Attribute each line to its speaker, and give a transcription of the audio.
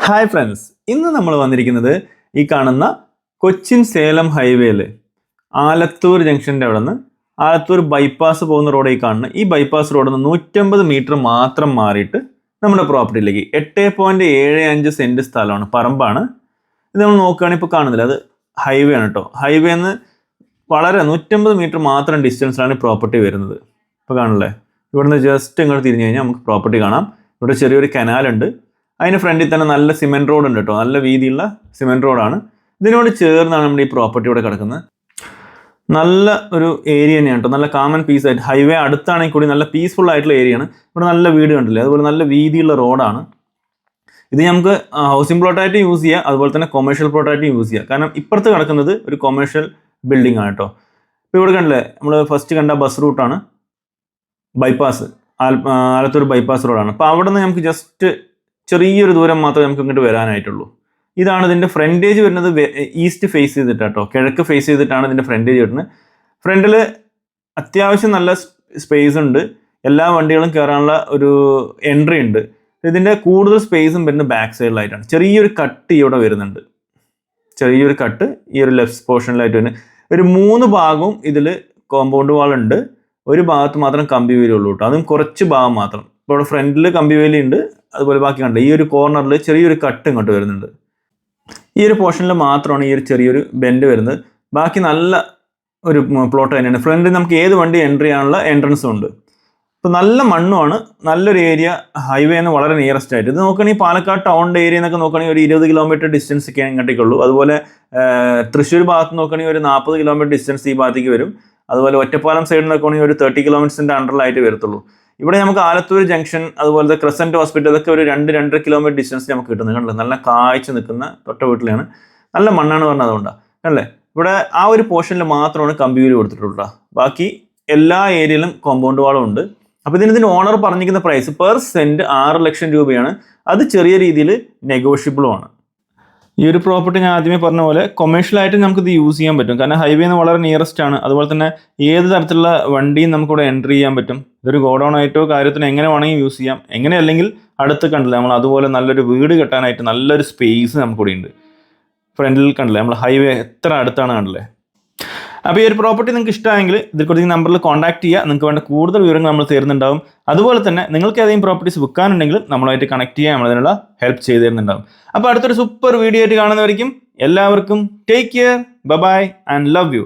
Speaker 1: Hi friends, ഇന്ന് നമ്മൾ വന്നിരിക്കുന്നത് ഈ കാണുന്ന കൊച്ചിൻ സേലം ഹൈവേയിൽ ആലത്തൂർ ജംഗ്ഷൻ്റെ അവിടെ നിന്ന് ആലത്തൂർ ബൈപ്പാസ് പോകുന്ന റോഡ് ഈ കാണുന്ന ഈ ബൈപ്പാസ് റോഡിൽ നിന്ന് 150 മീറ്റർ മാത്രം മാറിയിട്ട് നമ്മുടെ പ്രോപ്പർട്ടിയിലേക്ക് 8.75 സെൻറ്റ് സ്ഥലമാണ്, പറമ്പാണ്. ഇത് നമ്മൾ നോക്കുകയാണെങ്കിൽ ഇപ്പോൾ കാണുന്നില്ല, അത് ഹൈവേ ആണ് കേട്ടോ. ഹൈവേ നിന്ന് വളരെ 150 മീറ്റർ മാത്രം ഡിസ്റ്റൻസിലാണ് പ്രോപ്പർട്ടി വരുന്നത്. ഇപ്പോൾ കാണില്ലേ, ഇവിടുന്ന് ജസ്റ്റ് ഇങ്ങോട്ട് തിരിഞ്ഞു കഴിഞ്ഞാൽ നമുക്ക് പ്രോപ്പർട്ടി കാണാം. ഇവിടെ ചെറിയൊരു കനാലുണ്ട്, അതിന് ഫ്രണ്ടിൽ തന്നെ നല്ല സിമെൻറ്റ് റോഡ് ഉണ്ട് കേട്ടോ, നല്ല വീതിയുള്ള സിമെൻറ്റ് റോഡാണ്. ഇതിനോട് ചേർന്നാണ് നമ്മുടെ ഈ പ്രോപ്പർട്ടി ഇവിടെ കിടക്കുന്നത്. നല്ല ഒരു ഏരിയ തന്നെയാണ് കേട്ടോ, നല്ല കാമൻ പീസ് ആയിട്ട്. ഹൈവേ അടുത്താണെങ്കിൽ കൂടി നല്ല പീസ്ഫുൾ ആയിട്ടുള്ള ഏരിയയാണ്. ഇവിടെ നല്ല വീട് കണ്ടില്ലേ, അതുപോലെ നല്ല വീതിയുള്ള റോഡാണ്. ഇത് നമുക്ക് ഹൗസിംഗ് പ്ലോട്ടായിട്ട് യൂസ് ചെയ്യാം, അതുപോലെ തന്നെ കൊമേഴ്ഷ്യൽ പ്ലോട്ടായിട്ട് യൂസ് ചെയ്യാം. കാരണം ഇപ്പുറത്ത് കിടക്കുന്നത് ഒരു കൊമേഴ്ഷ്യൽ ബിൽഡിംഗ് ആണ് കേട്ടോ. ഇപ്പോൾ ഇവിടെ കണ്ടില്ലേ, നമ്മൾ ഫസ്റ്റ് കണ്ട ബസ് റൂട്ടാണ് ബൈപ്പാസ്, ആലത്തൂർ ബൈപ്പാസ് റോഡാണ്. അപ്പോൾ അവിടെ നിന്ന് നമുക്ക് ജസ്റ്റ് ചെറിയൊരു ദൂരം മാത്രമേ നമുക്ക് ഇങ്ങോട്ട് വരാനായിട്ടുള്ളൂ. ഇതാണ് ഇതിൻ്റെ ഫ്രണ്ടേജ് വരുന്നത്. ഈസ്റ്റ് ഫേസ് ചെയ്തിട്ടാട്ടോ, കിഴക്ക് ഫേസ് ചെയ്തിട്ടാണ് ഇതിൻ്റെ ഫ്രണ്ടേജ് വരുന്നത്. ഫ്രണ്ടിൽ അത്യാവശ്യം നല്ല സ്പേസ് ഉണ്ട്, എല്ലാ വണ്ടികളും കയറാനുള്ള ഒരു എൻട്രി ഉണ്ട്. ഇതിൻ്റെ കൂടുതൽ സ്പേസും വരുന്നത് ബാക്ക് സൈഡിലായിട്ടാണ്. ചെറിയൊരു കട്ട് ഇവിടെ വരുന്നുണ്ട്, ചെറിയൊരു കട്ട് ഈ ഒരു ലെഫ്റ്റ് പോർഷനിലായിട്ട് വരുന്നത്. ഒരു 3 ഭാഗവും ഇതിൽ കോമ്പൗണ്ട് വാളുണ്ട്, ഒരു ഭാഗത്ത് മാത്രം കമ്പി വേലിയുള്ളൂ കേട്ടോ, അതും കുറച്ച് ഭാഗം മാത്രം. ഇപ്പോൾ ഇവിടെ ഫ്രണ്ടിൽ കമ്പി വേലി ഉണ്ട്, അതുപോലെ ബാക്കി കണ്ടില്ല ഈ ഒരു കോർണറിൽ ചെറിയൊരു കട്ട് ഇങ്ങോട്ട് വരുന്നുണ്ട്. ഈ ഒരു പോർഷനിൽ മാത്രമാണ് ഈ ഒരു ചെറിയൊരു ബെൻഡ് വരുന്നത്. ബാക്കി നല്ല ഒരു പ്ലോട്ട് തന്നെയാണ്. ഫ്രണ്ടിൽ നമുക്ക് ഏത് വണ്ടി എൻട്രി ചെയ്യാനുള്ള എൻട്രൻസും ഉണ്ട്. ഇപ്പോൾ നല്ല മണ്ണുമാണ്, നല്ലൊരു ഏരിയ, ഹൈവേന്ന് വളരെ നിയറസ്റ്റ് ആയിട്ട്. ഇത് നോക്കുകയാണെങ്കിൽ പാലക്കാട് ടൗണിൻ്റെ ഏരിയ എന്നൊക്കെ നോക്കുകയാണെങ്കിൽ ഒരു 20 കിലോമീറ്റർ ഡിസ്റ്റൻസ് ഒക്കെ ഇങ്ങോട്ടേക്കുള്ളൂ. അതുപോലെ തൃശ്ശൂർ ഭാഗത്ത് നോക്കുകയാണെങ്കിൽ ഒരു 40 കിലോമീറ്റർ ഡിസ്റ്റൻസ് ഈ ഭാഗത്തേക്ക് വരും. അതുപോലെ ഒറ്റപ്പാലം സൈഡിൽ നോക്കുകയാണെങ്കിൽ ഒരു 30 കിലോമീറ്റേഴ്സിൻ്റെ അണ്ടറിലായിട്ട് വരത്തുള്ളൂ. ഇവിടെ നമുക്ക് ആലത്തൂർ ജംഗ്ഷൻ, അതുപോലത്തെ ക്രസൻറ്റ് ഹോസ്പിറ്റൽ, ഇതൊക്കെ ഒരു 2-2.5 കിലോമീറ്റർ ഡിസ്റ്റൻസ് നമുക്ക് കിട്ടുന്നത്. കണ്ടില്ല, നല്ല കാഴ്ച നിൽക്കുന്ന തൊട്ട വീട്ടിലാണ്. നല്ല മണ്ണാണ് പറഞ്ഞത്, അതുകൊണ്ടാണ് കണ്ടല്ലേ. ഇവിടെ ആ ഒരു പോർഷനിൽ മാത്രമാണ് കമ്പി വേലി കൊടുത്തിട്ടുള്ളത്. ബാക്കി എല്ലാ ഏരിയയിലും കോമ്പൗണ്ട് വാളും ഉണ്ട്. അപ്പോൾ ഇതിന് ഓണർ പറഞ്ഞിരിക്കുന്ന പ്രൈസ് പെർ സെൻറ്റ് 6 ലക്ഷം രൂപയാണ്. അത് ചെറിയ രീതിയിൽ നെഗോഷ്യബിളുമാണ്. ഈ ഒരു പ്രോപ്പർട്ടി ഞാൻ ആദ്യമേ പറഞ്ഞ പോലെ കൊമേഴ്ഷ്യലായിട്ട് നമുക്കിത് യൂസ് ചെയ്യാൻ പറ്റും. കാരണം ഹൈവേന്ന് വളരെ നിയറസ്റ്റ് ആണ്. അതുപോലെ തന്നെ ഏത് തരത്തിലുള്ള വണ്ടിയും നമുക്കിവിടെ എൻട്രി ചെയ്യാൻ പറ്റും. ഇതൊരു ഗോഡൗൺ ആയിട്ടോ കാര്യത്തിന് എങ്ങനെ വേണമെങ്കിൽ യൂസ് ചെയ്യാം. എങ്ങനെ അല്ലെങ്കിൽ അടുത്ത് കണ്ടില്ല, നമ്മൾ അതുപോലെ നല്ലൊരു വീട് കെട്ടാനായിട്ട് നല്ലൊരു സ്പേസ് നമുക്കിവിടെ ഉണ്ട്. ഫ്രണ്ടിൽ കണ്ടില്ലേ, നമ്മൾ ഹൈവേ എത്ര അടുത്താണ് കണ്ടില്ലേ. അപ്പോൾ ഈ ഒരു പ്രോപ്പർട്ടി നിങ്ങൾക്ക് ഇഷ്ടമായെങ്കിൽ ഇതിൽ കൊടുത്ത നമ്പറിൽ കോൺടാക്ട് ചെയ്യുക. നിങ്ങൾക്ക് വേണ്ട കൂടുതൽ വിവരങ്ങൾ നമ്മൾ തരുന്നുണ്ടാവും. അതുപോലെ തന്നെ നിങ്ങൾക്ക് ഏതെങ്കിലും പ്രോപ്പർട്ടീസ് വിൽക്കാനുണ്ടെങ്കിൽ നമ്മളായിട്ട് കണക്ട് ചെയ്യാൻ നമ്മളതിനുള്ള ഹെൽപ്പ് ചെയ്ത് തരുന്നുണ്ടാവും. അപ്പോൾ അടുത്തൊരു സൂപ്പർ വീഡിയോ ആയിട്ട് കാണുന്നവരിക്കും എല്ലാവർക്കും take care, bye and love U.